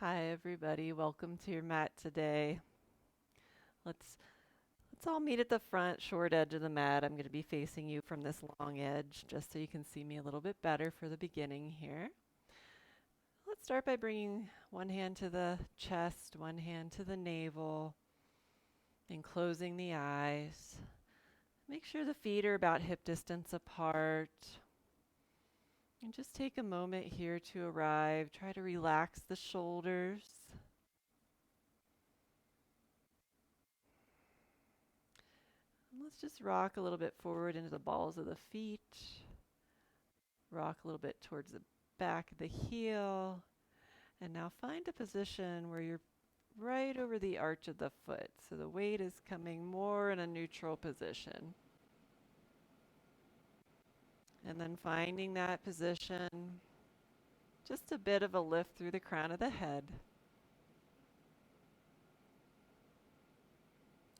Hi everybody, welcome to your mat today. Let's let's all meet at the front short edge of the mat. I'm going to be facing you from this long edge just so you can see me a little bit better for the beginning here. Let's start by bringing one hand to the chest, one hand to the navel, and closing the eyes. Make sure the feet are about hip distance apart. And just take a moment here to arrive. Try to relax the shoulders. Let's just rock a little bit forward into the balls of the feet. Rock a little bit towards the back of the heel. And now find a position where you're right over the arch of the foot. So the weight is coming more in a neutral position. And then finding that position, just a bit of a lift through the crown of the head.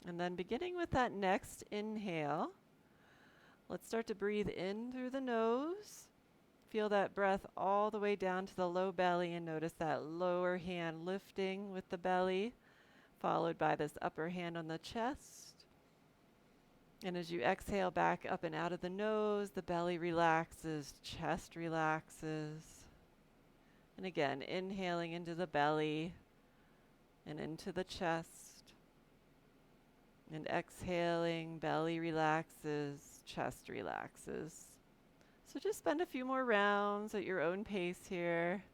And then beginning with that next inhale, let's start to breathe in through the nose. Feel that breath all the way down to the low belly and notice that lower hand lifting with the belly, followed by this upper hand on the chest. And as you exhale back up and out of the nose, the belly relaxes, chest relaxes. And again, inhaling into the belly and into the chest. And exhaling, belly relaxes, chest relaxes. So just spend a few more rounds at your own pace here,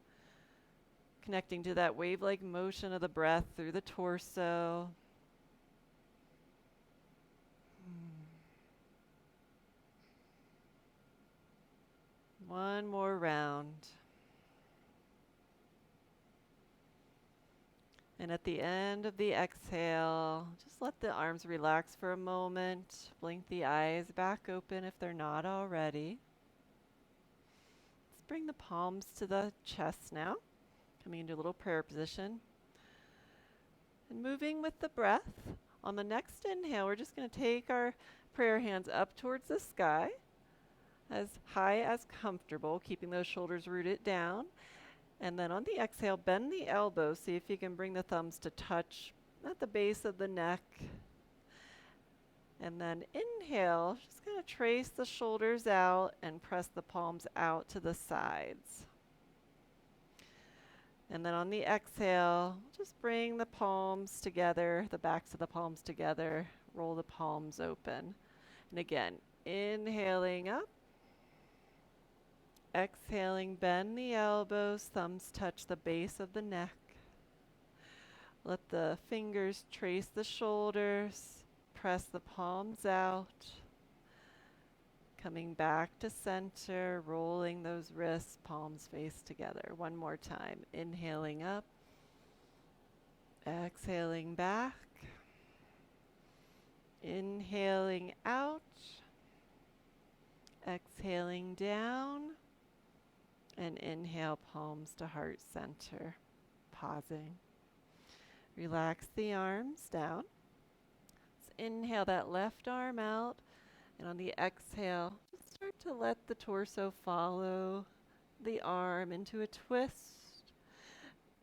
connecting to that wave-like motion of the breath through the torso. One more round. And at the end of the exhale, just let the arms relax for a moment. Blink the eyes back open if they're not already. Let's bring the palms to the chest now, coming into a little prayer position. And moving with the breath, on the next inhale, we're just going to take our prayer hands up towards the sky, as high as comfortable, keeping those shoulders rooted down. And then on the exhale, bend the elbows. See if you can bring the thumbs to touch at the base of the neck. And then inhale, just going to trace the shoulders out and press the palms out to the sides. And then on the exhale, just bring the palms together, the backs of the palms together, roll the palms open. And again, inhaling up. Exhaling, bend the elbows, thumbs touch the base of the neck. Let the fingers trace the shoulders, press the palms out. Coming back to center, rolling those wrists, palms face together. One more time, inhaling up, exhaling back, inhaling out, exhaling down. And inhale, palms to heart center, pausing. Relax the arms down. Let's inhale that left arm out. And on the exhale, just start to let the torso follow the arm into a twist.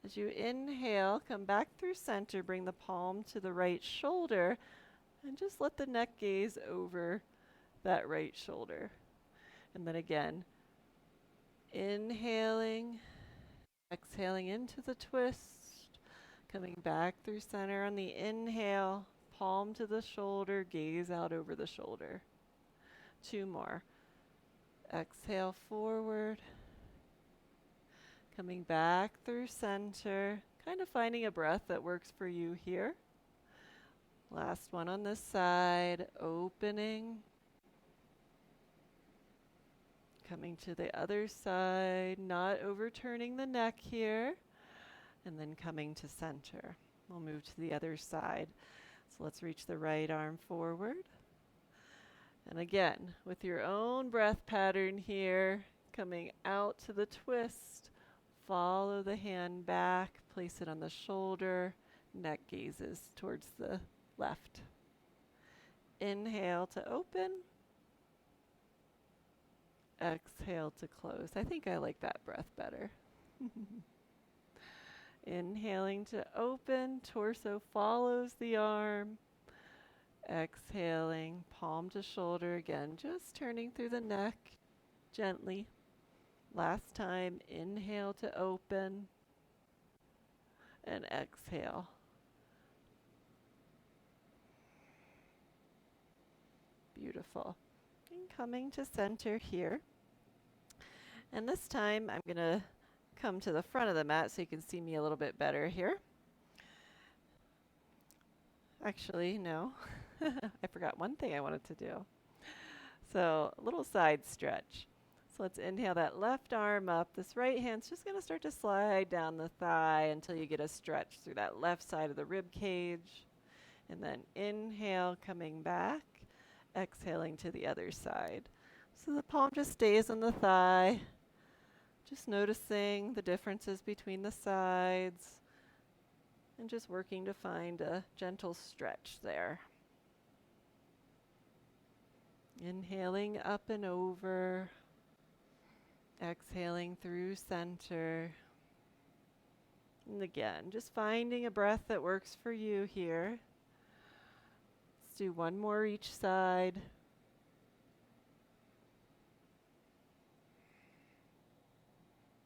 As you inhale, come back through center, bring the palm to the right shoulder, and just let the neck gaze over that right shoulder. And then again, inhaling, exhaling into the twist, coming back through center on the inhale, palm to the shoulder, gaze out over the shoulder. Two more. Exhale forward, coming back through center, kind of finding a breath that works for you here. Last one on this side, opening. Coming to the other side, not overturning the neck here, and then coming to center. We'll move to the other side. So let's reach the right arm forward. And again, with your own breath pattern here, coming out to the twist, follow the hand back, place it on the shoulder, neck gazes towards the left. Inhale to open. Exhale to close. I think I like that breath better. Inhaling to open, torso follows the arm. Exhaling, palm to shoulder again, just turning through the neck gently. Last time, inhale to open and exhale. Beautiful. And coming to center here. And this time I'm going to come to the front of the mat so you can see me a little bit better here. Actually, no. I forgot one thing I wanted to do. So a little side stretch. So let's inhale that left arm up. This right hand's just going to start to slide down the thigh until you get a stretch through that left side of the rib cage. And then inhale, coming back. Exhaling to the other side. So the palm just stays on the thigh. Just noticing the differences between the sides. And just working to find a gentle stretch there. Inhaling up and over. Exhaling through center. And again, just finding a breath that works for you here. Let's do one more each side.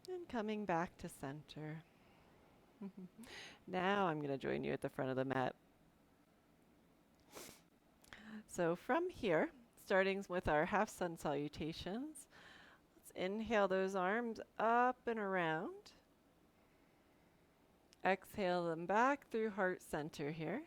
And coming back to center. Now I'm going to join you at the front of the mat. So from here, starting with our half sun salutations, let's inhale those arms up and around. Exhale them back through heart center here.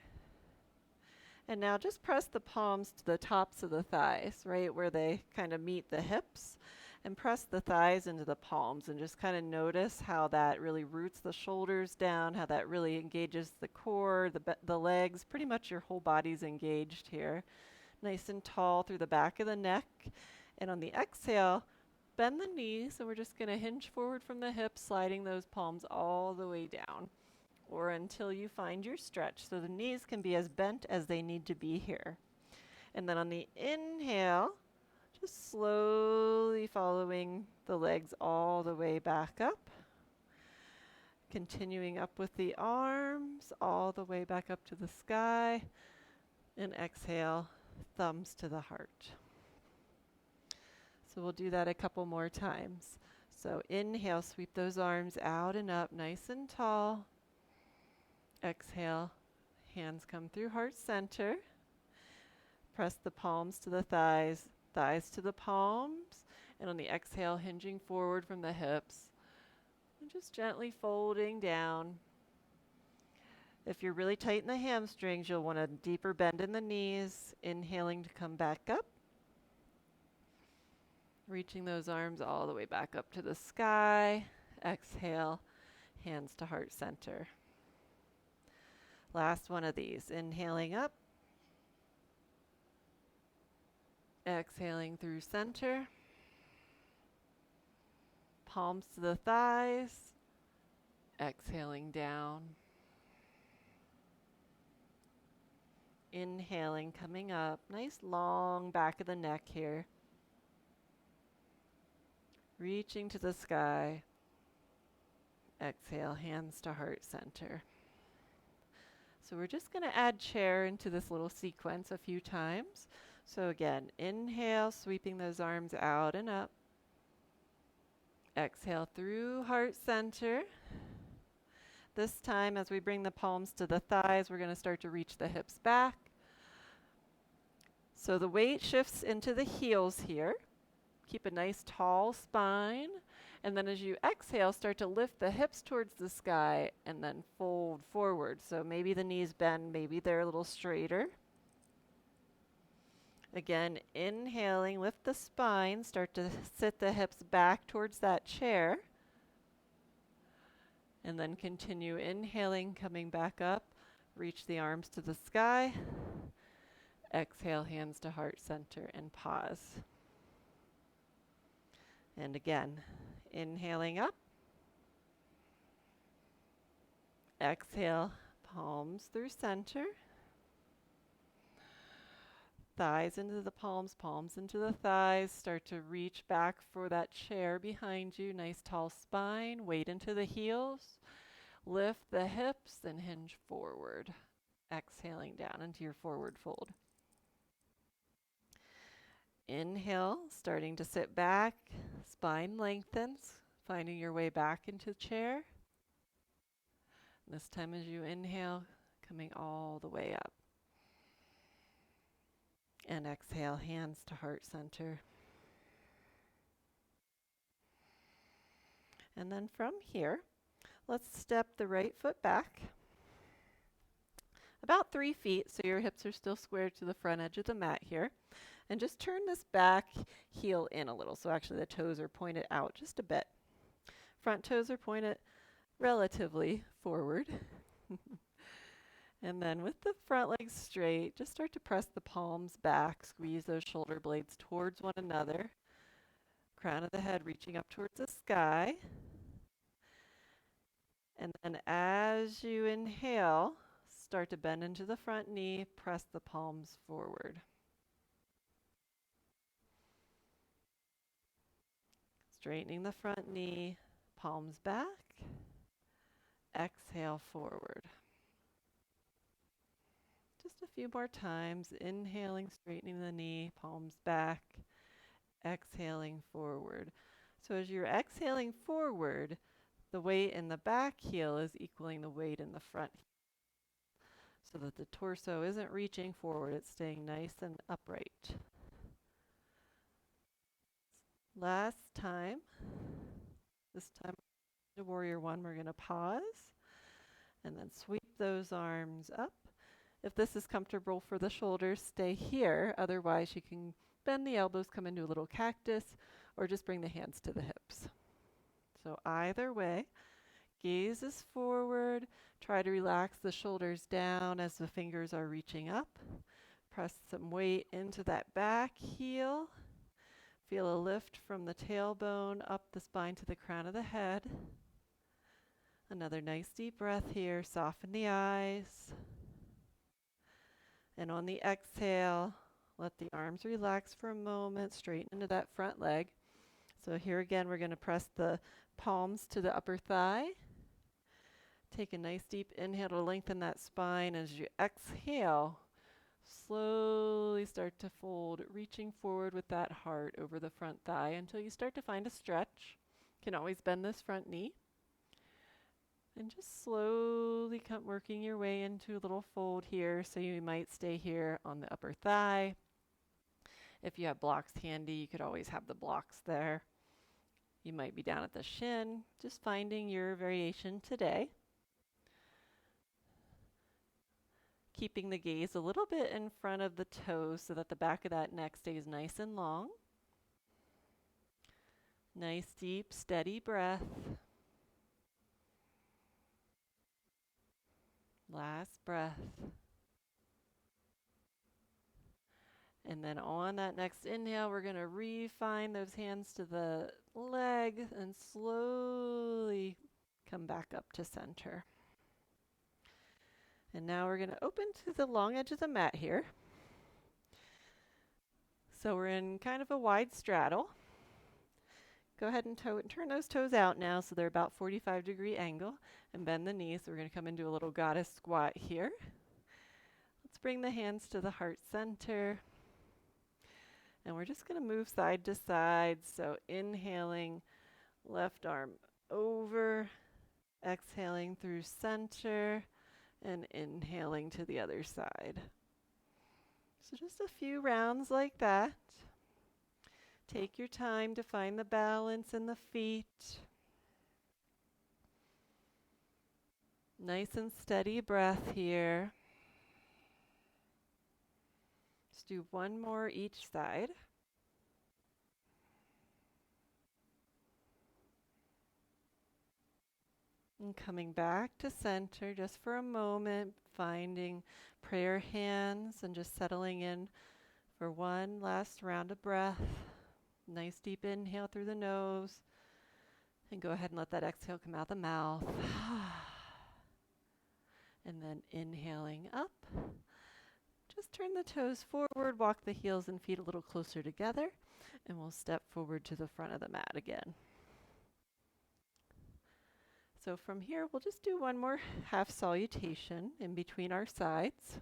And now just press the palms to the tops of the thighs, right where they kind of meet the hips. And press the thighs into the palms and just kind of notice how that really roots the shoulders down, how that really engages the core, the legs, pretty much your whole body's engaged here. Nice and tall through the back of the neck. And on the exhale, bend the knees, and we're just going to hinge forward from the hips, sliding those palms all the way down, or until you find your stretch. So the knees can be as bent as they need to be here. And then on the inhale, just slowly following the legs all the way back up. Continuing up with the arms all the way back up to the sky. And exhale, thumbs to the heart. So we'll do that a couple more times. So inhale, sweep those arms out and up, nice and tall. Exhale, hands come through heart center. Press the palms to the thighs. Thighs to the palms, and on the exhale, hinging forward from the hips, and just gently folding down. If you're really tight in the hamstrings, you'll want a deeper bend in the knees, inhaling to come back up, reaching those arms all the way back up to the sky. Exhale, hands to heart center. Last one of these, inhaling up. Exhaling through center. Palms to the thighs. Exhaling down. Inhaling, coming up. Nice long back of the neck here. Reaching to the sky. Exhale, hands to heart center. So we're just going to add chair into this little sequence a few times. So again, inhale, sweeping those arms out and up. Exhale through heart center. This time, as we bring the palms to the thighs, we're going to start to reach the hips back. So the weight shifts into the heels here. Keep a nice tall spine. And then as you exhale, start to lift the hips towards the sky and then fold forward. So maybe the knees bend, maybe they're a little straighter. Again, inhaling, lift the spine, start to sit the hips back towards that chair. And then continue inhaling, coming back up, reach the arms to the sky. Exhale, hands to heart center, and pause. And again, inhaling up. Exhale, palms through center. Thighs into the palms, palms into the thighs. Start to reach back for that chair behind you. Nice tall spine. Weight into the heels. Lift the hips and hinge forward, exhaling down into your forward fold. Inhale, starting to sit back, spine lengthens, finding your way back into chair. This time as you inhale, coming all the way up. And exhale, hands to heart center. And then from here, let's step the right foot back about 3 feet, so your hips are still squared to the front edge of the mat here. And just turn this back heel in a little, so actually the toes are pointed out just a bit. Front toes are pointed relatively forward. And then with the front legs straight, just start to press the palms back, squeeze those shoulder blades towards one another. Crown of the head reaching up towards the sky. And then as you inhale, start to bend into the front knee, press the palms forward. Straightening the front knee, palms back. Exhale forward. Just a few more times. Inhaling, straightening the knee, palms back. Exhaling forward. So as you're exhaling forward, the weight in the back heel is equaling the weight in the front heel, so that the torso isn't reaching forward, it's staying nice and upright. Last time. This time, to Warrior One, we're going to pause and then sweep those arms up. If this is comfortable for the shoulders, stay here. Otherwise, you can bend the elbows, come into a little cactus, or just bring the hands to the hips. So either way, gaze is forward. Try to relax the shoulders down as the fingers are reaching up. Press some weight into that back heel. Feel a lift from the tailbone up the spine to the crown of the head. Another nice deep breath here. Soften the eyes. And on the exhale, let the arms relax for a moment. Straighten into that front leg. So here again, we're going to press the palms to the upper thigh. Take a nice deep inhale to lengthen that spine. As you exhale, slowly start to fold, reaching forward with that heart over the front thigh until you start to find a stretch. You can always bend this front knee. And just slowly come working your way into a little fold here. So you might stay here on the upper thigh. If you have blocks handy, you could always have the blocks there. You might be down at the shin, just finding your variation today. Keeping the gaze a little bit in front of the toes so that the back of that neck stays nice and long. Nice, deep, steady breath. Last breath. And then on that next inhale, we're going to refine those hands to the leg and slowly come back up to center. And now we're going to open to the long edge of the mat here. So we're in kind of a wide straddle. Go ahead and turn those toes out now so they're about 45-degree angle, and bend the knees. So we're going to come into a little goddess squat here. Let's bring the hands to the heart center. And we're just going to move side to side. So inhaling, left arm over, exhaling through center, and inhaling to the other side. So just a few rounds like that. Take your time to find the balance in the feet. Nice and steady breath here. Let's do one more each side. And coming back to center just for a moment, finding prayer hands and just settling in for one last round of breath. Nice deep inhale through the nose. And go ahead and let that exhale come out the mouth. And then inhaling up. Just turn the toes forward, walk the heels and feet a little closer together, and we'll step forward to the front of the mat again. So from here, we'll just do one more half salutation in between our sides.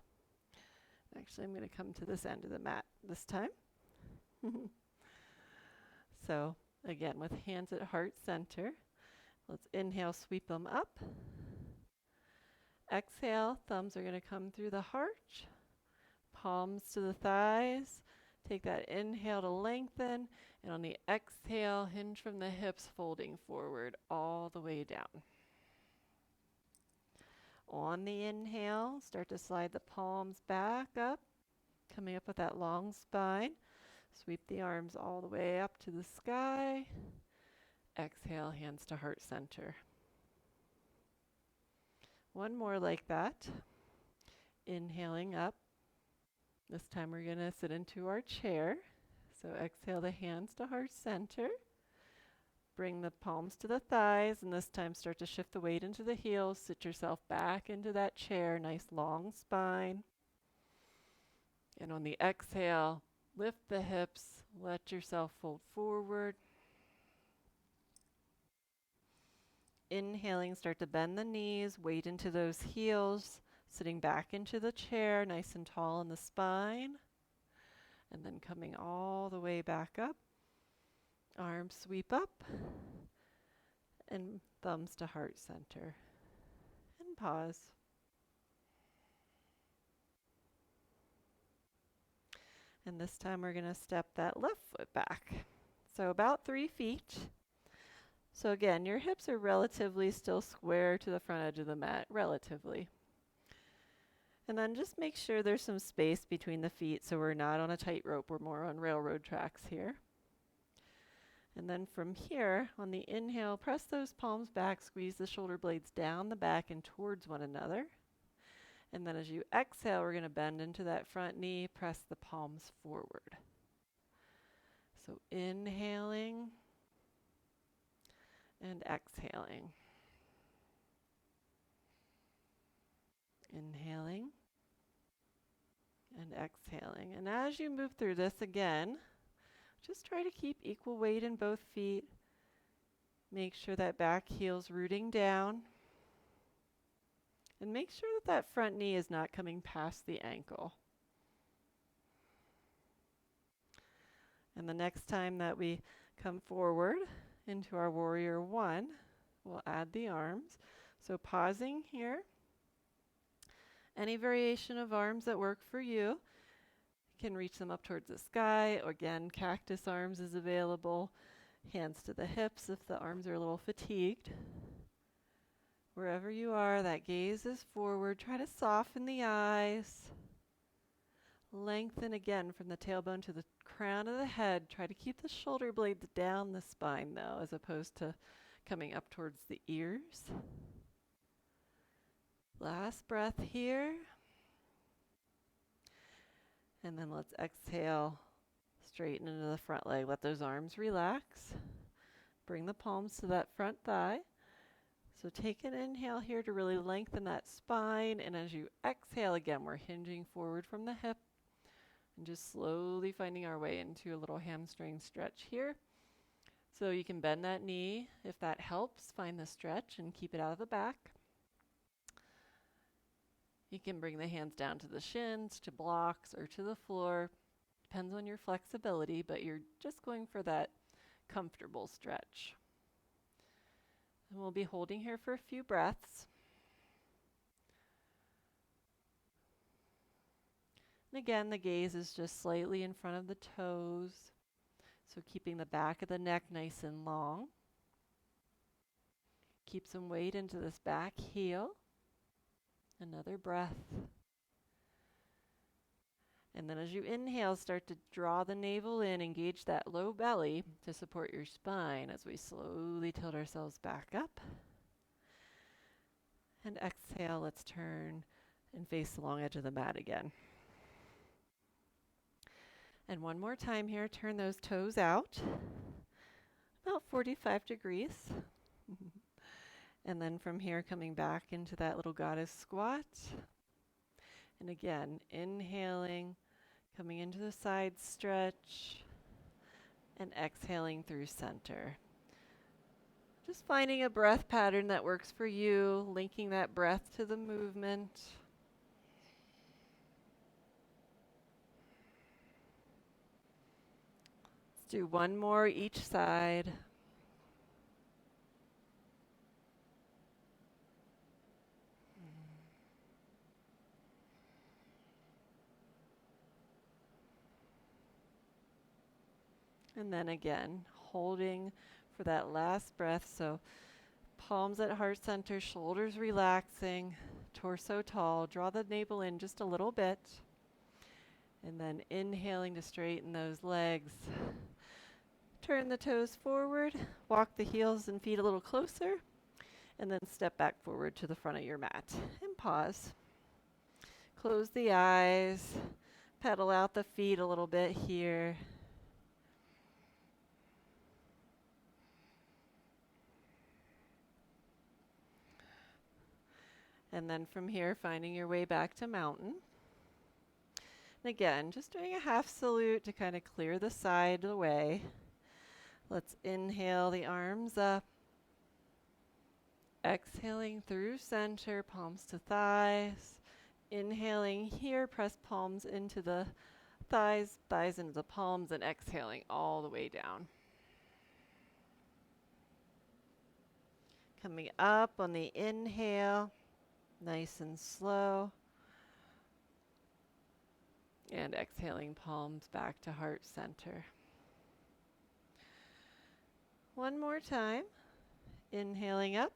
Actually, I'm going to come to this end of the mat this time. So again, with hands at heart center, let's inhale, sweep them up. Exhale, thumbs are going to come through the heart, palms to the thighs. Take that inhale to lengthen, and on the exhale, hinge from the hips, folding forward all the way down. On the inhale, start to slide the palms back up, coming up with that long spine. Sweep the arms all the way up to the sky. Exhale, hands to heart center. One more like that. Inhaling up. This time we're going to sit into our chair. So exhale the hands to heart center. Bring the palms to the thighs, and this time start to shift the weight into the heels. Sit yourself back into that chair, nice long spine. And on the exhale, lift the hips, let yourself fold forward. Inhaling, start to bend the knees, weight into those heels, sitting back into the chair, nice and tall in the spine. And then coming all the way back up. Arms sweep up, and thumbs to heart center. And pause. And this time we're going to step that left foot back. So about 3 feet. So again, your hips are relatively still square to the front edge of the mat, relatively. And then just make sure there's some space between the feet so we're not on a tightrope, we're more on railroad tracks here. And then from here, on the inhale, press those palms back, squeeze the shoulder blades down the back and towards one another. And then as you exhale, we're going to bend into that front knee, press the palms forward. So inhaling and exhaling. Inhaling and exhaling. And as you move through this again, just try to keep equal weight in both feet. Make sure that back heel's rooting down. And make sure that that front knee is not coming past the ankle. And the next time that we come forward into our warrior one, we'll add the arms. So pausing here. Any variation of arms that work for you. You can reach them up towards the sky. Again, cactus arms is available. Hands to the hips if the arms are a little fatigued. Wherever you are, that gaze is forward. Try to soften the eyes. Lengthen again from the tailbone to the crown of the head. Try to keep the shoulder blades down the spine though, as opposed to coming up towards the ears. Last breath here. And then let's exhale, straighten into the front leg. Let those arms relax. Bring the palms to that front thigh. So take an inhale here to really lengthen that spine. And as you exhale again, we're hinging forward from the hip. And just slowly finding our way into a little hamstring stretch here. So you can bend that knee if that helps. Find the stretch and keep it out of the back. You can bring the hands down to the shins, to blocks, or to the floor. Depends on your flexibility, but you're just going for that comfortable stretch. And we'll be holding here for a few breaths. And again, the gaze is just slightly in front of the toes. So keeping the back of the neck nice and long. Keep some weight into this back heel. Another breath. And then as you inhale, start to draw the navel in, engage that low belly to support your spine as we slowly tilt ourselves back up. And exhale, let's turn and face the long edge of the mat again. And one more time here, turn those toes out, about 45 degrees. And then from here, coming back into that little goddess squat. And again, inhaling, coming into the side stretch, and exhaling through center. Just finding a breath pattern that works for you, linking that breath to the movement. Let's do one more each side. And then again, holding for that last breath. So palms at heart center, shoulders relaxing, torso tall. Draw the navel in just a little bit. And then inhaling to straighten those legs. Turn the toes forward, walk the heels and feet a little closer, and then step back forward to the front of your mat. And pause. Close the eyes, pedal out the feet a little bit here. And then from here, finding your way back to mountain. And again, just doing a half salute to kind of clear the side away. Let's inhale the arms up. Exhaling through center, palms to thighs. Inhaling here, press palms into the thighs, thighs into the palms, and exhaling all the way down. Coming up on the inhale, nice and slow. And exhaling, palms back to heart center. One more time. Inhaling up.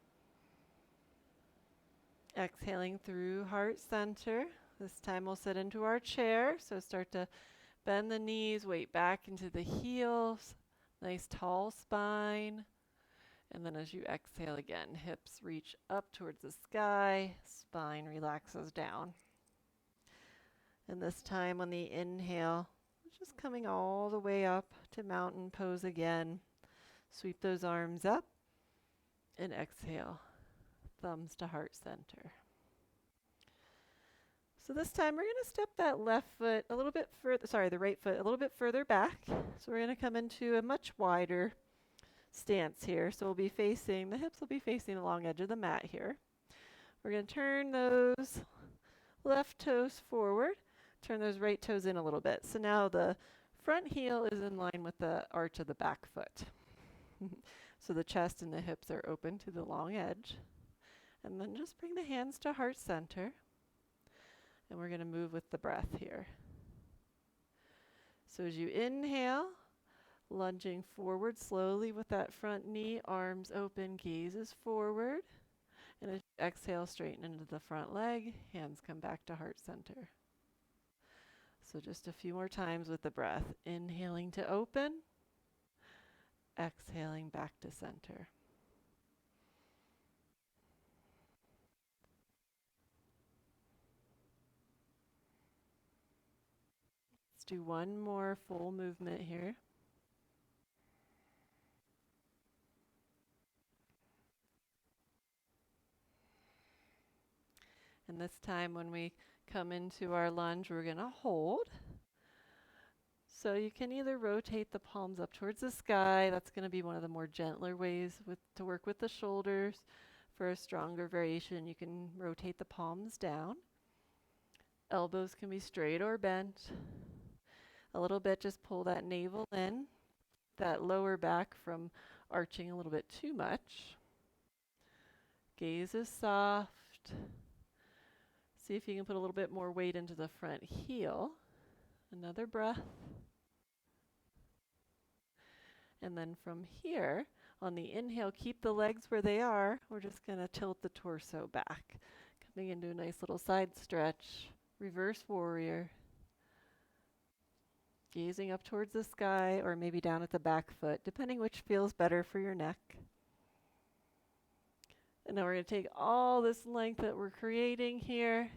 Exhaling through heart center. This time we'll sit into our chair. So start to bend the knees, weight back into the heels. Nice tall spine. And then as you exhale again, hips reach up towards the sky. Spine relaxes down. And this time on the inhale, just coming all the way up to mountain pose again. Sweep those arms up and exhale, thumbs to heart center. So this time we're going to step that left foot a little bit further, the right foot a little bit further back. So we're going to come into a much wider stance here. So the hips will be facing the long edge of the mat here. We're going to turn those left toes forward. Turn those right toes in a little bit. So now the front heel is in line with the arch of the back foot. So the chest and the hips are open to the long edge. And then just bring the hands to heart center. And we're going to move with the breath here. So as you inhale, lunging forward slowly with that front knee, arms open, gazes forward. And as you exhale, straighten into the front leg, hands come back to heart center. So just a few more times with the breath. Inhaling to open. Exhaling back to center. Let's do one more full movement here. And this time when we come into our lunge, we're going to hold. So you can either rotate the palms up towards the sky. That's going to be one of the more gentler ways to work with the shoulders. For a stronger variation, you can rotate the palms down. Elbows can be straight or bent. A little bit, just pull that navel in, that lower back from arching a little bit too much. Gaze is soft. See if you can put a little bit more weight into the front heel. Another breath. And then from here, on the inhale, keep the legs where they are. We're just going to tilt the torso back. Coming into a nice little side stretch. Reverse warrior. Gazing up towards the sky or maybe down at the back foot, depending which feels better for your neck. And now we're going to take all this length that we're creating here,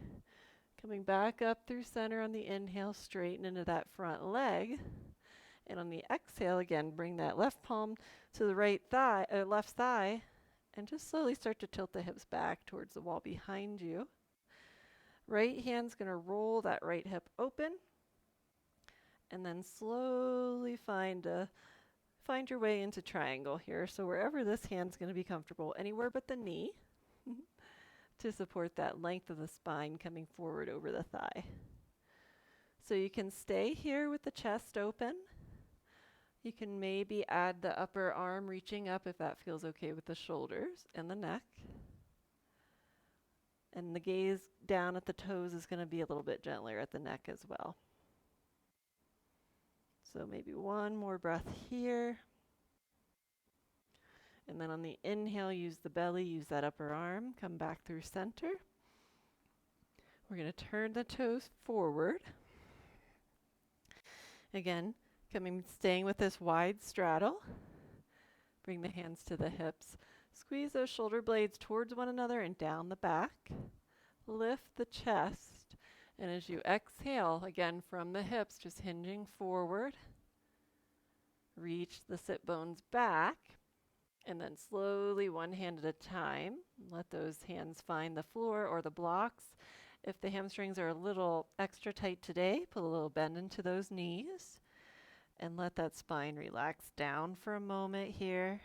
coming back up through center on the inhale, straighten into that front leg. And on the exhale, again, bring that left palm to the left thigh, and just slowly start to tilt the hips back towards the wall behind you. Right hand's going to roll that right hip open, and then slowly find find your way into triangle here. So wherever this hand's going to be comfortable, anywhere but the knee, to support that length of the spine coming forward over the thigh. So you can stay here with the chest open. You can maybe add the upper arm reaching up if that feels okay with the shoulders and the neck. And the gaze down at the toes is going to be a little bit gentler at the neck as well. So maybe one more breath here. And then on the inhale, use the belly, use that upper arm, come back through center. We're going to turn the toes forward. Again, staying with this wide straddle. Bring the hands to the hips. Squeeze those shoulder blades towards one another and down the back. Lift the chest. And as you exhale, again from the hips, just hinging forward. Reach the sit bones back. And then slowly, one hand at a time, let those hands find the floor or the blocks. If the hamstrings are a little extra tight today, put a little bend into those knees. And let that spine relax down for a moment here.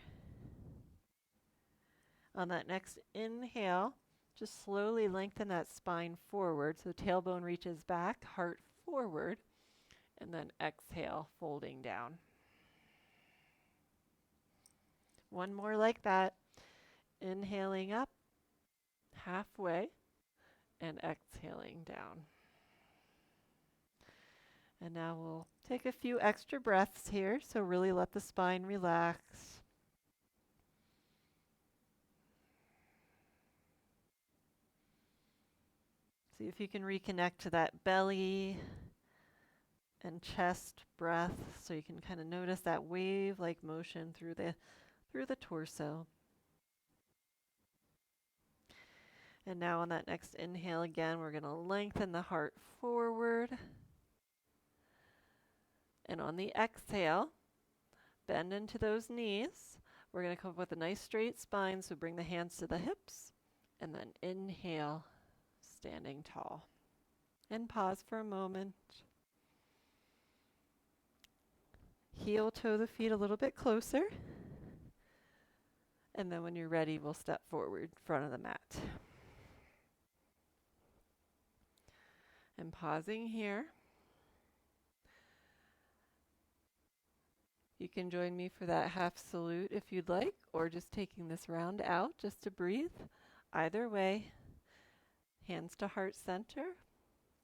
On that next inhale, just slowly lengthen that spine forward so the tailbone reaches back, heart forward, and then exhale, folding down. One more like that. Inhaling up, halfway, and exhaling down. And now we'll take a few extra breaths here, so really let the spine relax. See if you can reconnect to that belly and chest breath, so you can kind of notice that wave-like motion through the torso. And now on that next inhale again, we're going to lengthen the heart forward. And on the exhale, bend into those knees. We're going to come up with a nice straight spine, so bring the hands to the hips. And then inhale, standing tall. And pause for a moment. Heel toe the feet a little bit closer. And then when you're ready, we'll step forward, front of the mat. And pausing here. You can join me for that half salute if you'd like, or just taking this round out just to breathe. Either way, hands to heart center.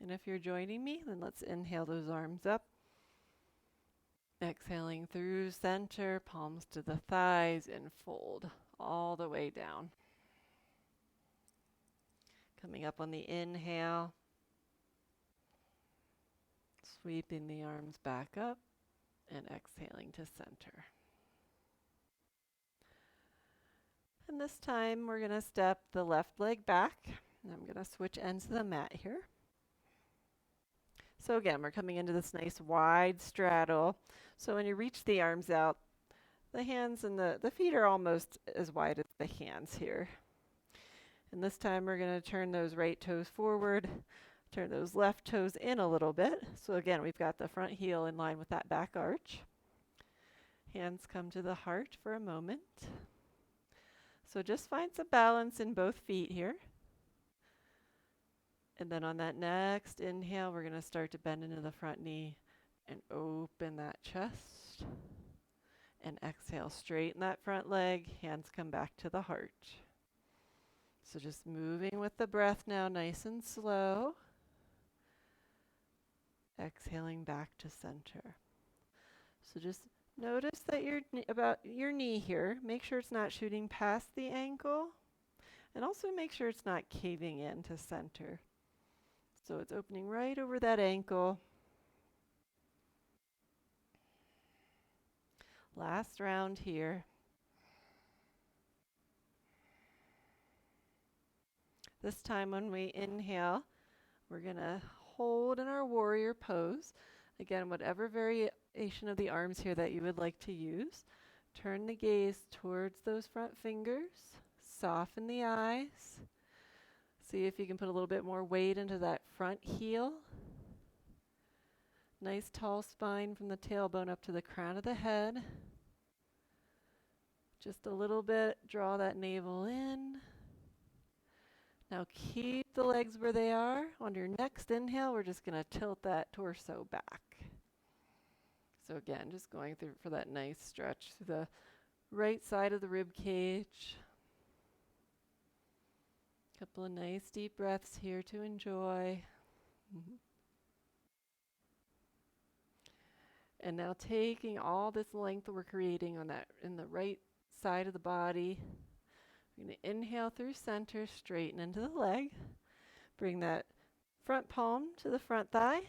And if you're joining me, then let's inhale those arms up. Exhaling through center, palms to the thighs, and fold all the way down. Coming up on the inhale, sweeping the arms back up, and exhaling to center. And this time we're going to step the left leg back. And I'm going to switch ends of the mat here. So again, we're coming into this nice wide straddle. So when you reach the arms out, the hands and the feet are almost as wide as the hands here. And this time we're going to turn those right toes forward, turn those left toes in a little bit. So again, we've got the front heel in line with that back arch. Hands come to the heart for a moment. So just find some balance in both feet here. And then on that next inhale, we're going to start to bend into the front knee and open that chest. And exhale, straighten that front leg, hands come back to the heart. So just moving with the breath now, nice and slow. Exhaling back to center. So just notice that about your knee here. Make sure it's not shooting past the ankle. And also make sure it's not caving in to center. So it's opening right over that ankle. Last round here. This time when we inhale, we're going to hold in our warrior pose. Again, whatever variation of the arms here that you would like to use. Turn the gaze towards those front fingers. Soften the eyes. See if you can put a little bit more weight into that front heel. Nice tall spine from the tailbone up to the crown of the head. Just a little bit, draw that navel in. Now keep the legs where they are. On your next inhale, we're just going to tilt that torso back. So again, just going through for that nice stretch through the right side of the rib cage. Couple of nice deep breaths here to enjoy. And now taking all this length that we're creating on that in the right side of the body. We're going to inhale through center, straighten into the leg. Bring that front palm to the front thigh.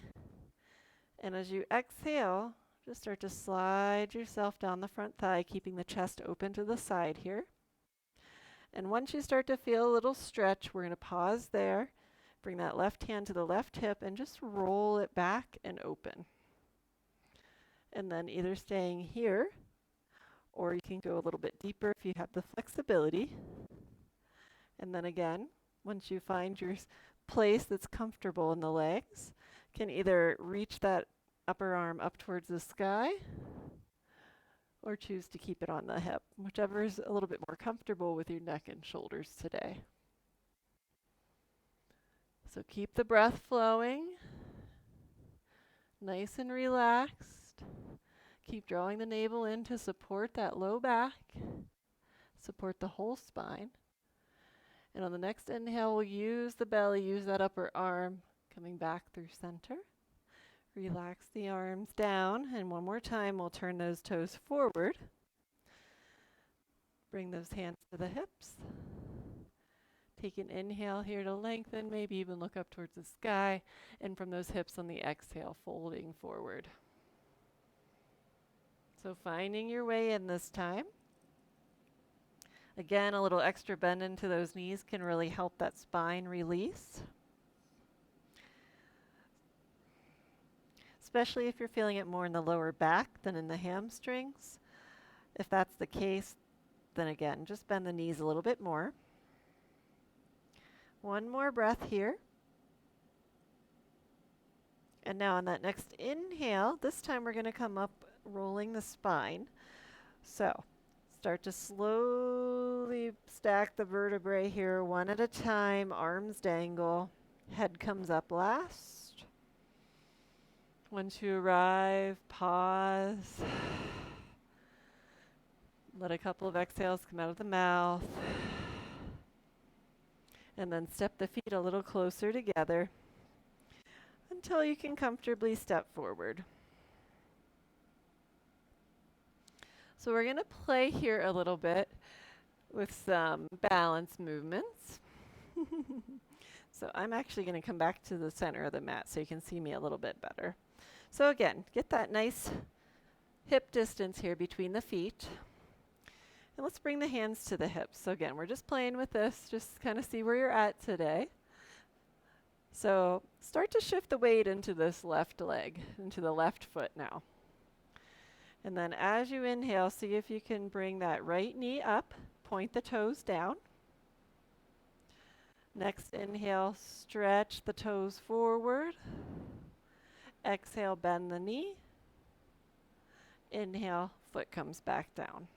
And as you exhale, just start to slide yourself down the front thigh, keeping the chest open to the side here. And once you start to feel a little stretch, we're going to pause there. Bring that left hand to the left hip and just roll it back and open. And then either staying here, or you can go a little bit deeper if you have the flexibility. And then again, once you find your place that's comfortable in the legs, can either reach that upper arm up towards the sky or choose to keep it on the hip, whichever is a little bit more comfortable with your neck and shoulders today. So keep the breath flowing, nice and relaxed. Keep drawing the navel in to support that low back, support the whole spine. And on the next inhale, we'll use the belly, use that upper arm, coming back through center. Relax the arms down, and one more time, we'll turn those toes forward. Bring those hands to the hips. Take an inhale here to lengthen, maybe even look up towards the sky, and from those hips on the exhale, folding forward. So finding your way in this time. Again, a little extra bend into those knees can really help that spine release. Especially if you're feeling it more in the lower back than in the hamstrings. If that's the case, then again, just bend the knees a little bit more. One more breath here. And now on that next inhale, this time we're going to come up rolling the spine. So start to slowly stack the vertebrae here one at a time, arms dangle, head comes up last. Once you arrive, pause. Let a couple of exhales come out of the mouth. And then step the feet a little closer together until you can comfortably step forward. So we're going to play here a little bit with some balance movements. So I'm actually going to come back to the center of the mat so you can see me a little bit better. So again, get that nice hip distance here between the feet. And let's bring the hands to the hips. So again, we're just playing with this, just kind of see where you're at today. So start to shift the weight into this left leg, into the left foot now. And then as you inhale, see if you can bring that right knee up, point the toes down. Next inhale, stretch the toes forward. Exhale, bend the knee. Inhale, foot comes back down.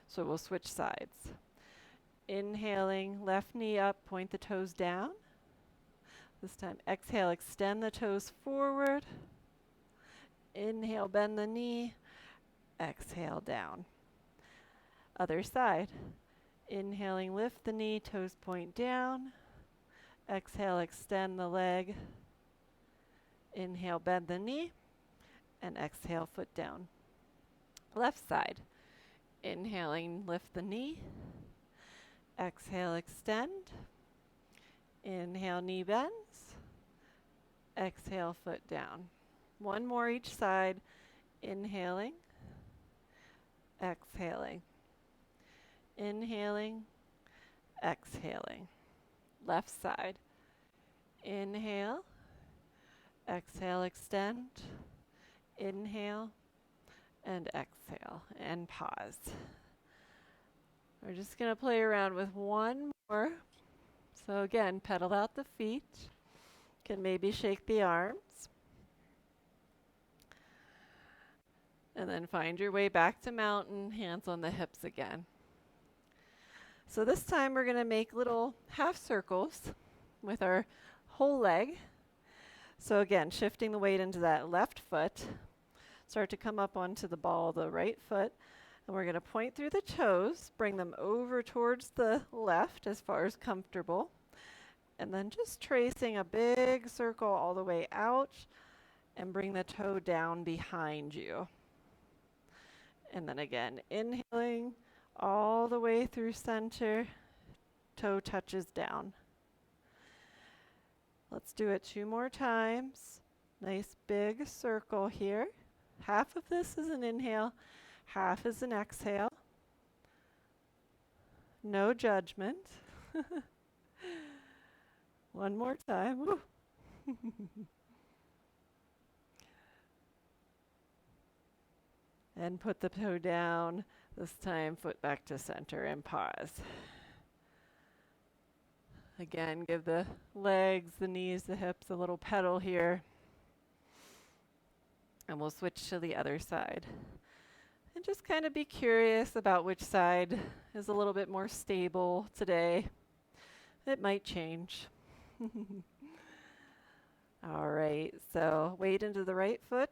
So we'll switch sides. Inhaling, left knee up, point the toes down. This time, exhale, extend the toes forward. Inhale, bend the knee. Exhale, down. Other side. Inhaling, lift the knee, toes point down. Exhale, extend the leg. Inhale, bend the knee. And exhale, foot down. Left side. Inhaling, lift the knee. Exhale, extend. Inhale, knee bends. Exhale, foot down. One more each side. Inhaling. Exhaling. Inhaling. Exhaling. Left side. Inhale. Exhale, extend. Inhale. And exhale. And pause. We're just going to play around with one more. So again, pedal out the feet. Can maybe shake the arms. And then find your way back to mountain, hands on the hips again. So this time we're going to make little half circles with our whole leg. So again, shifting the weight into that left foot. Start to come up onto the ball of the right foot. And we're going to point through the toes, bring them over towards the left as far as comfortable. And then just tracing a big circle all the way out and bring the toe down behind you. And then again, inhaling all the way through center, toe touches down. Let's do it 2 more times. Nice big circle here. Half of this is an inhale, half is an exhale. No judgment. One more time. And put the toe down. This time, foot back to center and pause. Again, give the legs, the knees, the hips a little pedal here. And we'll switch to the other side. And just kind of be curious about which side is a little bit more stable today. It might change. All right, so weight into the right foot.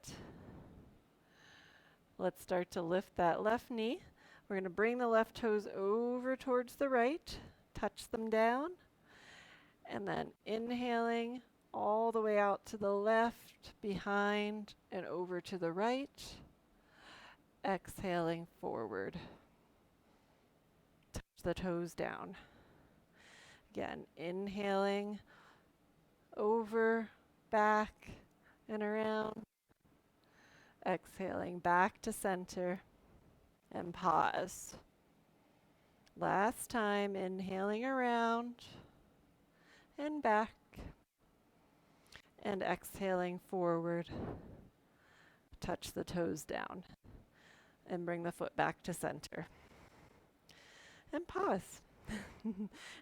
Let's start to lift that left knee. We're going to bring the left toes over towards the right, touch them down, and then inhaling all the way out to the left, behind, and over to the right. Exhaling forward. Touch the toes down. Again, inhaling over, back, and around. Exhaling back to center and pause. Last time, inhaling around and back and exhaling forward. Touch the toes down and bring the foot back to center. And pause.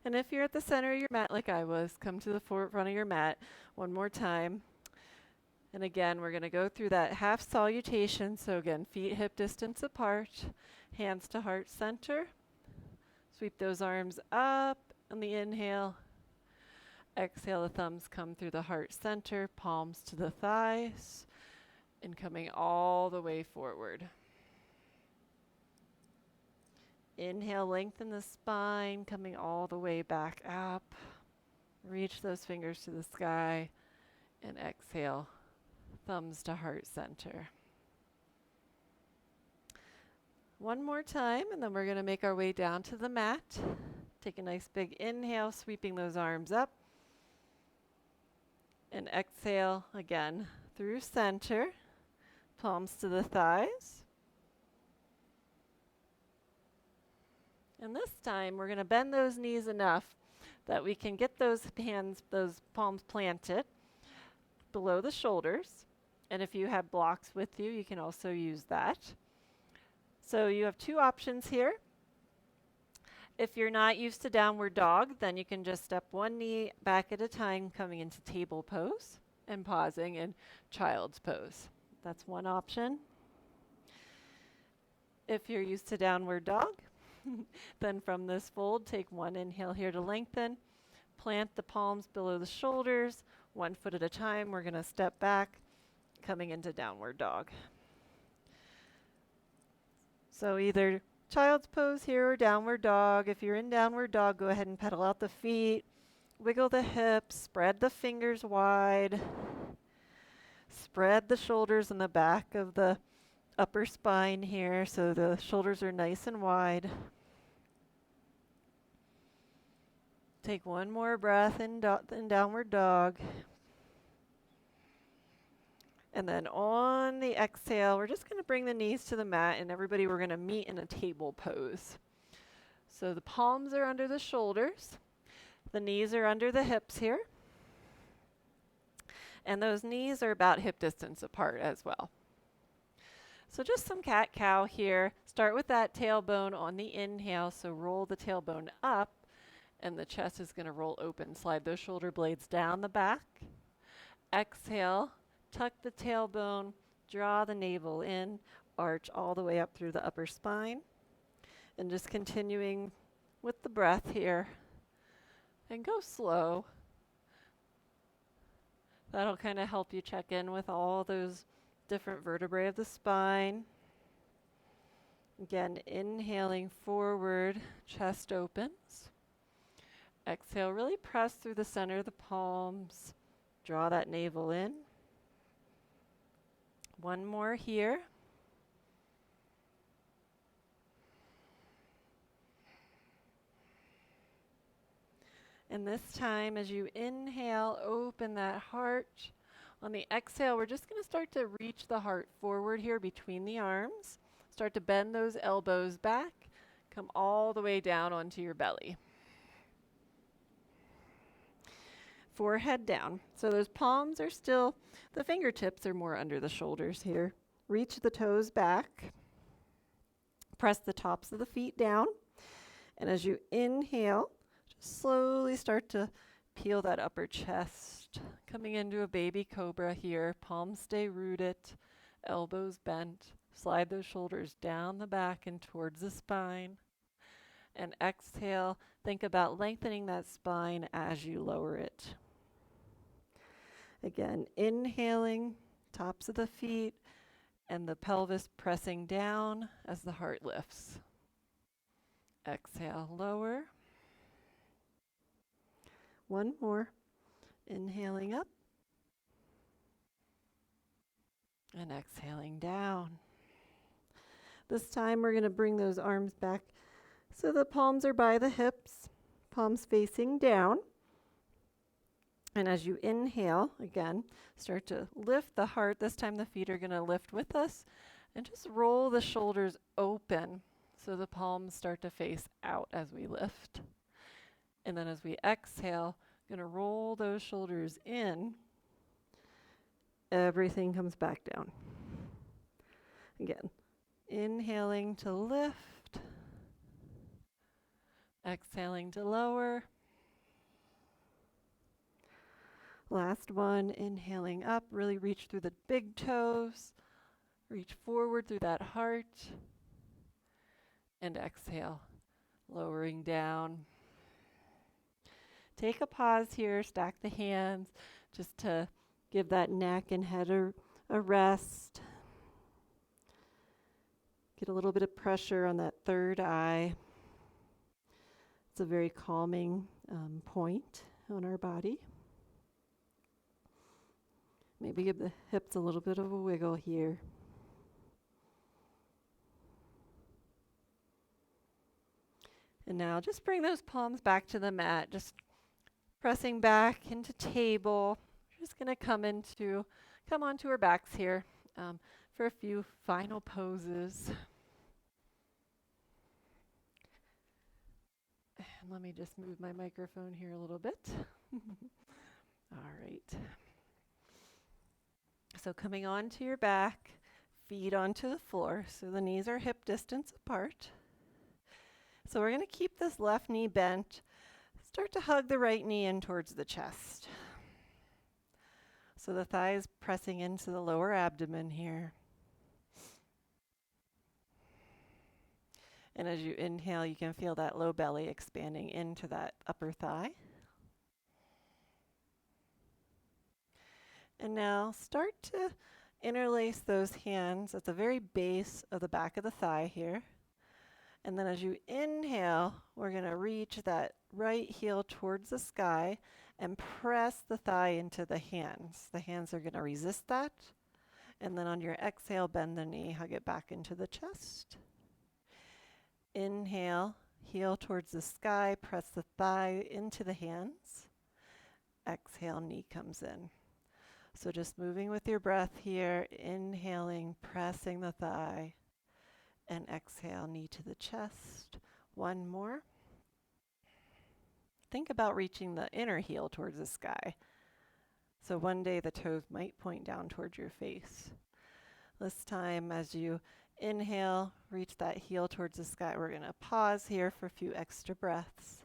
And if you're at the center of your mat like I was, come to the front of your mat one more time. And again, we're going to go through that half salutation. So again, feet hip distance apart, hands to heart center. Sweep those arms up on the inhale. Exhale, the thumbs come through the heart center, palms to the thighs, and coming all the way forward. Inhale, lengthen the spine, coming all the way back up. Reach those fingers to the sky, and exhale, thumbs to heart center. One more time, and then we're going to make our way down to the mat. Take a nice big inhale, sweeping those arms up. And exhale again through center, palms to the thighs. And this time we're going to bend those knees enough that we can get those hands, those palms planted below the shoulders. And if you have blocks with you, you can also use that. So you have 2 options here. If you're not used to downward dog, then you can just step one knee back at a time, coming into table pose and pausing in child's pose. That's one option. If you're used to downward dog, then from this fold, take one inhale here to lengthen. Plant the palms below the shoulders, 1 foot at a time. We're going to step back, coming into downward dog. So either child's pose here or downward dog. If you're in downward dog, go ahead and pedal out the feet, wiggle the hips, spread the fingers wide, spread the shoulders and the back of the upper spine here so the shoulders are nice and wide. Take one more breath in downward dog. And then on the exhale, we're just going to bring the knees to the mat, and everybody, we're going to meet in a table pose. So the palms are under the shoulders. The knees are under the hips here. And those knees are about hip distance apart as well. So just some cat-cow here. Start with that tailbone on the inhale, so roll the tailbone up, and the chest is going to roll open. Slide those shoulder blades down the back. Exhale. Tuck the tailbone, draw the navel in, arch all the way up through the upper spine. And just continuing with the breath here. And go slow. That'll kind of help you check in with all those different vertebrae of the spine. Again, inhaling forward, chest opens. Exhale, really press through the center of the palms. Draw that navel in. One more here. And this time, as you inhale, open that heart. On the exhale, we're just going to start to reach the heart forward here between the arms. Start to bend those elbows back. Come all the way down onto your belly. Forehead down. So those palms are still, the fingertips are more under the shoulders here. Reach the toes back. Press the tops of the feet down. And as you inhale, just slowly start to peel that upper chest. Coming into a baby cobra here. Palms stay rooted, elbows bent. Slide those shoulders down the back and towards the spine. And exhale, think about lengthening that spine as you lower it. Again, inhaling, tops of the feet, and the pelvis pressing down as the heart lifts. Exhale, lower. One more. Inhaling up. And exhaling down. This time we're going to bring those arms back so the palms are by the hips, palms facing down. And as you inhale, again, start to lift the heart. This time the feet are going to lift with us. And just roll the shoulders open so the palms start to face out as we lift. And then as we exhale, going to roll those shoulders in. Everything comes back down. Again, inhaling to lift. Exhaling to lower. Last one, inhaling up, really reach through the big toes. Reach forward through that heart. And exhale, lowering down. Take a pause here, stack the hands, just to give that neck and head a rest. Get a little bit of pressure on that third eye. It's a very calming point on our body. Maybe give the hips a little bit of a wiggle here. And now just bring those palms back to the mat, just pressing back into table. We're just going to come onto our backs here for a few final poses. And let me just move my microphone here a little bit. All right. So coming onto your back, feet onto the floor, so the knees are hip distance apart. So we're going to keep this left knee bent. Start to hug the right knee in towards the chest. So the thighs pressing into the lower abdomen here. And as you inhale, you can feel that low belly expanding into that upper thigh. And now start to interlace those hands at the very base of the back of the thigh here. And then as you inhale, we're going to reach that right heel towards the sky and press the thigh into the hands. The hands are going to resist that. And then on your exhale, bend the knee, hug it back into the chest. Inhale, heel towards the sky, press the thigh into the hands. Exhale, knee comes in. So just moving with your breath here, inhaling, pressing the thigh, and exhale, knee to the chest. One more. Think about reaching the inner heel towards the sky. So one day the toes might point down towards your face. This time as you inhale, reach that heel towards the sky. We're going to pause here for a few extra breaths.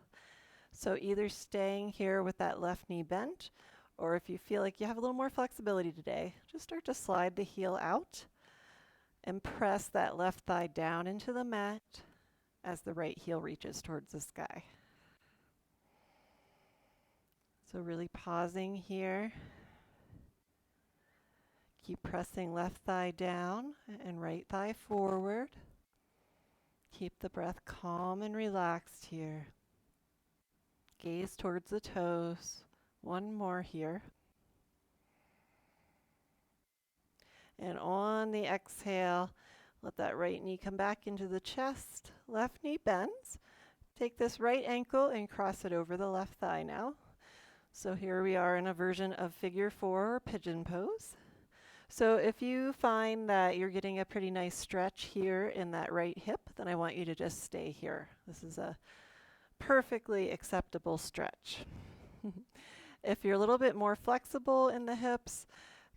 So either staying here with that left knee bent, or if you feel like you have a little more flexibility today, just start to slide the heel out And press that left thigh down into the mat as the right heel reaches towards the sky. So really pausing here. Keep pressing left thigh down and right thigh forward. Keep the breath calm and relaxed here. Gaze towards the toes. One more here. And on the exhale, let that right knee come back into the chest. Left knee bends. Take this right ankle and cross it over the left thigh now. So here we are in a version of figure 4 or pigeon pose. So if you find that you're getting a pretty nice stretch here in that right hip, then I want you to just stay here. This is a perfectly acceptable stretch. If you're a little bit more flexible in the hips,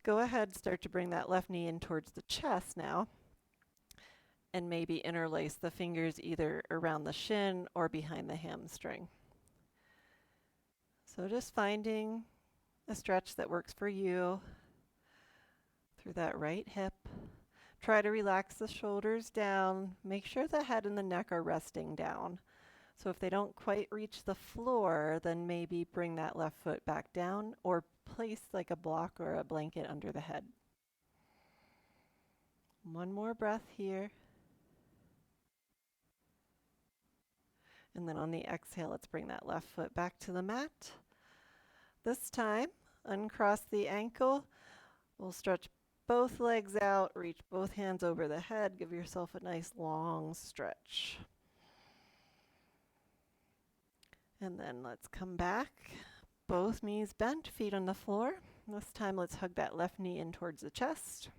go ahead, start to bring that left knee in towards the chest now, and maybe interlace the fingers either around the shin or behind the hamstring. So just finding a stretch that works for you through that right hip. Try to relax the shoulders down. Make sure the head and the neck are resting down. So if they don't quite reach the floor, then maybe bring that left foot back down or place like a block or a blanket under the head. One more breath here. And then on the exhale, let's bring that left foot back to the mat. This time, uncross the ankle. We'll stretch both legs out, reach both hands over the head. Give yourself a nice long stretch. And then let's come back. Both knees bent, feet on the floor. This time, let's hug that left knee in towards the chest.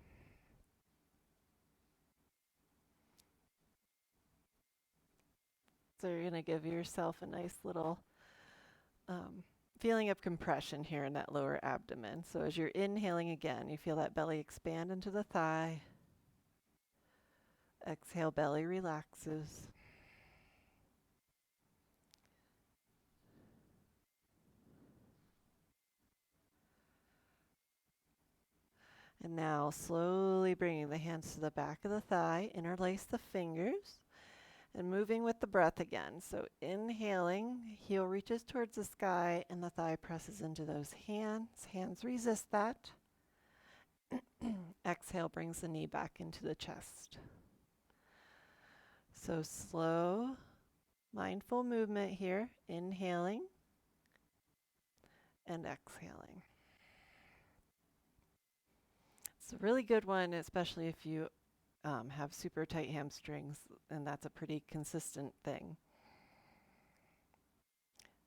So you're going to give yourself a nice little feeling of compression here in that lower abdomen. So as you're inhaling again, you feel that belly expand into the thigh. Exhale, belly relaxes. And now slowly bringing the hands to the back of the thigh, interlace the fingers, and moving with the breath again. So inhaling, heel reaches towards the sky and the thigh presses into those hands. Hands resist that. Exhale brings the knee back into the chest. So slow, mindful movement here, inhaling and exhaling. It's a really good one, especially if you have super tight hamstrings, and that's a pretty consistent thing.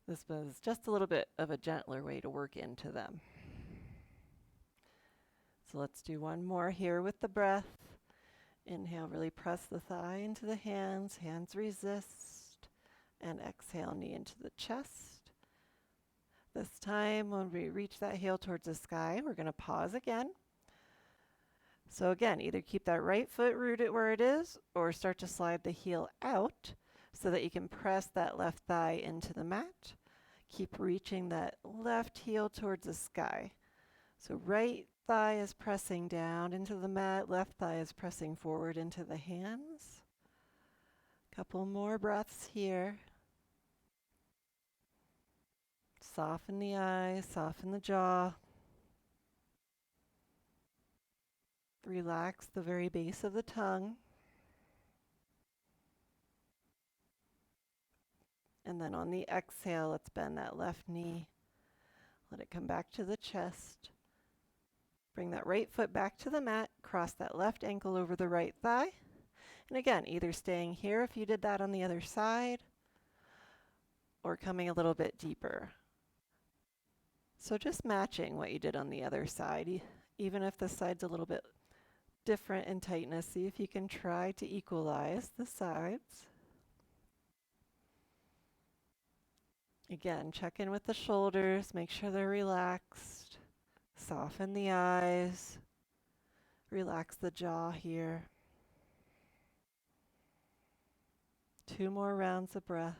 This was just a little bit of a gentler way to work into them. So let's do one more here with the breath. Inhale, really press the thigh into the hands, hands resist, and exhale, knee into the chest. This time, when we reach that heel towards the sky, we're going to pause again. So again, either keep that right foot rooted where it is or start to slide the heel out so that you can press that left thigh into the mat. Keep reaching that left heel towards the sky. So right thigh is pressing down into the mat, left thigh is pressing forward into the hands. Couple more breaths here. Soften the eyes, soften the jaw. Relax the very base of the tongue. And then on the exhale, let's bend that left knee. Let it come back to the chest. Bring that right foot back to the mat. Cross that left ankle over the right thigh. And again, either staying here if you did that on the other side, or coming a little bit deeper. So just matching what you did on the other side, even if the side's a little bit different in tightness. See if you can try to equalize the sides. Again, check in with the shoulders, make sure they're relaxed. Soften the eyes. Relax the jaw here. 2 more rounds of breath.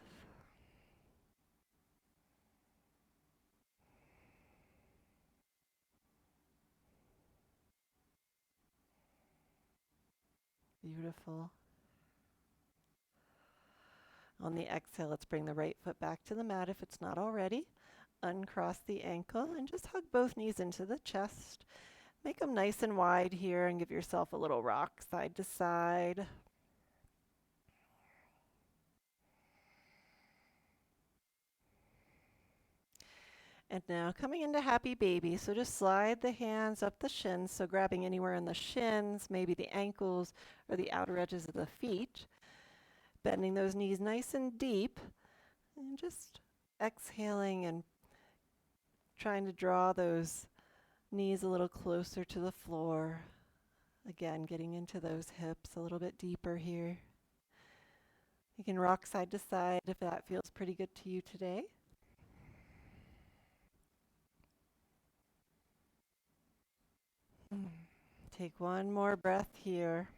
Beautiful. On the exhale, let's bring the right foot back to the mat if it's not already. Uncross the ankle and just hug both knees into the chest. Make them nice and wide here and give yourself a little rock side to side. And now coming into happy baby. So just slide the hands up the shins. So grabbing anywhere in the shins, maybe the ankles or the outer edges of the feet. Bending those knees nice and deep. And just exhaling and trying to draw those knees a little closer to the floor. Again, getting into those hips a little bit deeper here. You can rock side to side if that feels pretty good to you today. Take one more breath here.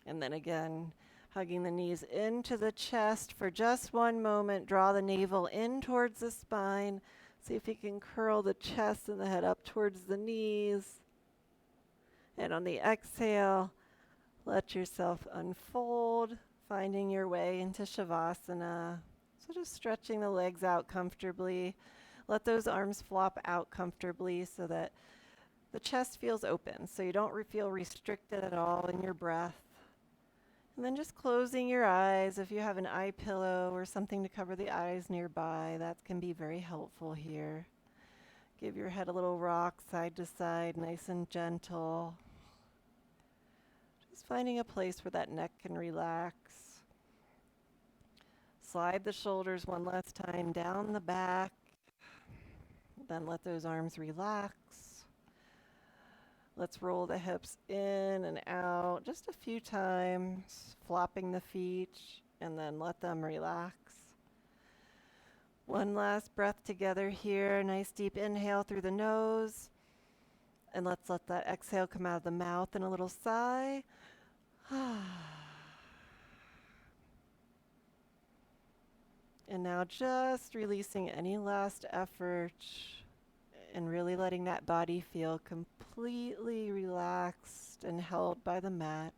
And then again, hugging the knees into the chest for just one moment. Draw the navel in towards the spine. See if you can curl the chest and the head up towards the knees. And on the exhale, let yourself unfold, finding your way into Shavasana. So just stretching the legs out comfortably. Let those arms flop out comfortably so that the chest feels open, so you don't feel restricted at all in your breath. And then just closing your eyes. If you have an eye pillow or something to cover the eyes nearby, that can be very helpful here. Give your head a little rock side to side, nice and gentle. Just finding a place where that neck can relax. Slide the shoulders one last time down the back. Then let those arms relax. Let's roll the hips in and out just a few times, flopping the feet, and then let them relax. One last breath together here. Nice deep inhale through the nose. And let's let that exhale come out of the mouth in a little sigh. And now just releasing any last effort and really letting that body feel completely relaxed and held by the mat.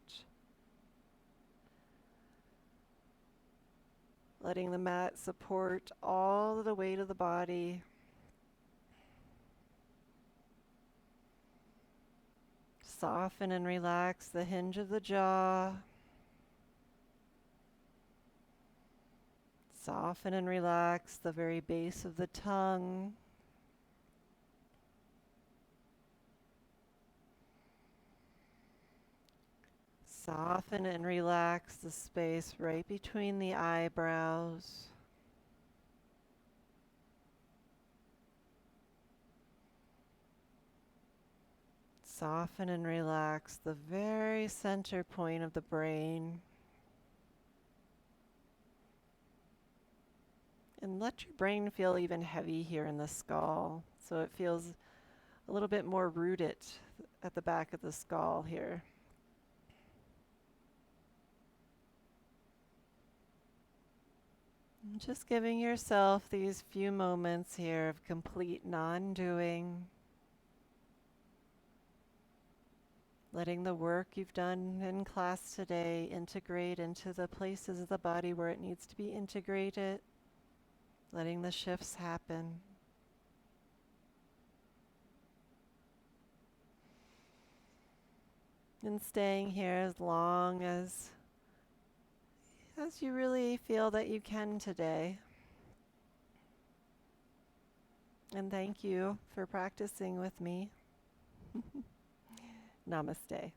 Letting the mat support all of the weight of the body. Soften and relax the hinge of the jaw. Soften and relax the very base of the tongue. Soften and relax the space right between the eyebrows. Soften and relax the very center point of the brain. And let your brain feel even heavy here in the skull, so it feels a little bit more rooted at the back of the skull here. And just giving yourself these few moments here of complete non-doing. Letting the work you've done in class today integrate into the places of the body where it needs to be integrated. Letting the shifts happen. And staying here as long as you really feel that you can today. And thank you for practicing with me. Namaste.